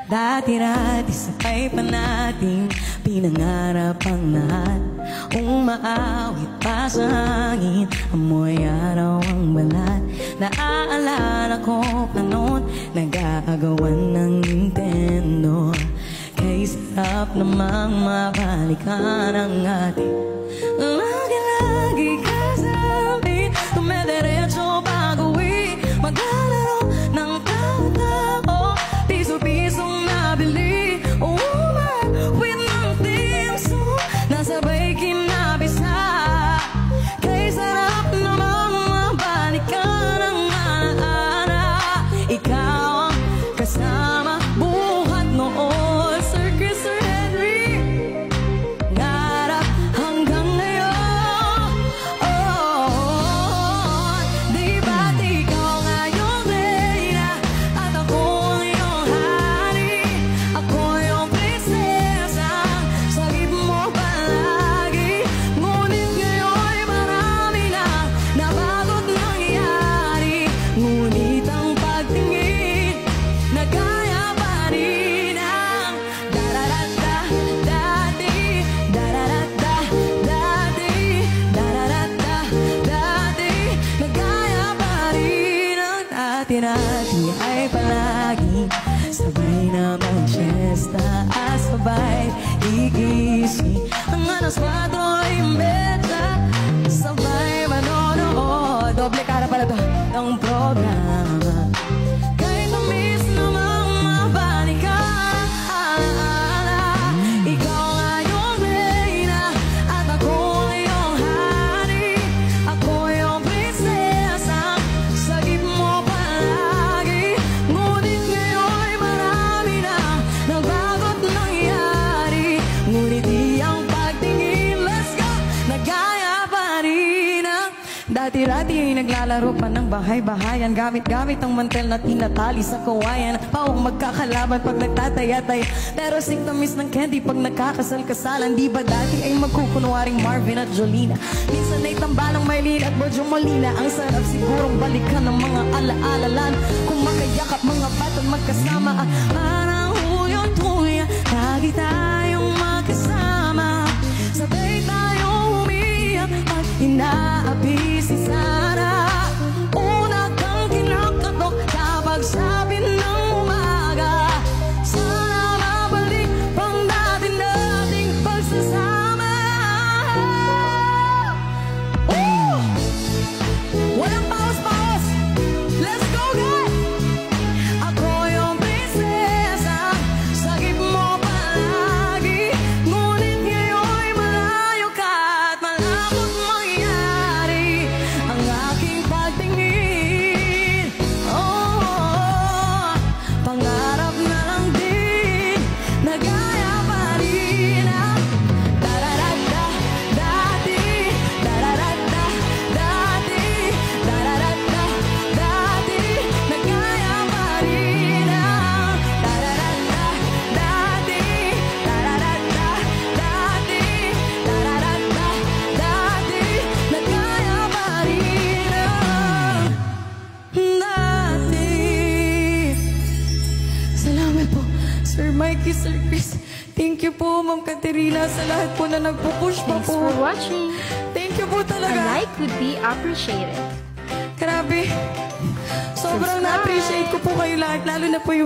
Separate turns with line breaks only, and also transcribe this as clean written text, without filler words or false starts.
Dati-dati sabay pa natin pinangarap ang lahat. Umaawit pa sa hangin, amoy araw ang balat. Naaalala ko pa noon, nag-aagawan ng Nintendo. Kay sarap namang mabalikan ang ating lagi-lagi kasama. Tumediretso pag-uwi, maglalaro ng tao-tao, piso-pisong nabili. With ng tinso, nasabay kinabisa. Kay sarap namang mabalikan ang alaala. Ikaw ang kasama buhat noon, Sir Henry. Ngarap hanggang ngayon. Di ba't ikaw nga yung reyna at ako ang iyong hari? Ako yung prinsesa, sagip mo palagi. Ngunit ngayon'y marami na nabago't nangyari. Ngunit ang pagtingin, nagaya pa rin ang dararata dati, dararata dati, dararata dati. Nagaya pa rin ang dati-dati ay palagi. Sabay na mag-siesta at sabay gigising. Ang alas 4:30, sabay manonood. Doble cara pala to ng programa. Kahit na-miss namang mabalikan ang alaala. Ikaw nga yung reyna at ako ang iyong hari. Ako yung prinsesa, sagip mo palagi. Ngunit ngayon'y marami na nabago't nangyari. Ngunit di ang pagtingin, let's go, nagaya pa rin ang dati-dati ay naglalaro pa ng bahay-bahayan. Gamit-gamit ang mantel na tinatali sa kawayan. Pawang magkakalaban pag nagtataya-taya, pero sing-tamis ng candy pag nagkakasal-kasalan. Di ba dati ay magkukunwaring Marvin at Jolina? Minsan ay tambalang Maylin at Bojo Molina. Ang sarap sigurong balikan ng mga ala-alalan. Kung makayakap mga batang magkasama, parang huyot-huya, lagi tayong magkasama. Sabay tayong umiyak at inaapi si Sarah. Una kang kinakatok kapag sabi ng umaga, sana mabalik pang dati-dating pagsasama. Walang paus-paus, let's go guys! Ako yung prinsesa, sagip mo palagi. Ngunit ngayon'y malayo ka at malakot mangyari ang aking pagtingin. Pangarap na lang din, nagaya pa rin ang dararata dati, dararata dati, dararata dati. Nagaya pa rin ang dararata dati, dararata dati, dararata dati. Nagaya pa rin ang dati. Salamat po, Sir Mikey, Sir Chris. Thank you po, Ma'am Katerina, sa lahat po na nagpo-push pa
Thanks
po.
for watching.
Thank you po
A
talaga.
like would be appreciated.
Grabe. Sobrang
Subscribe.
na-appreciate ko po kayo lahat, lalo na po yung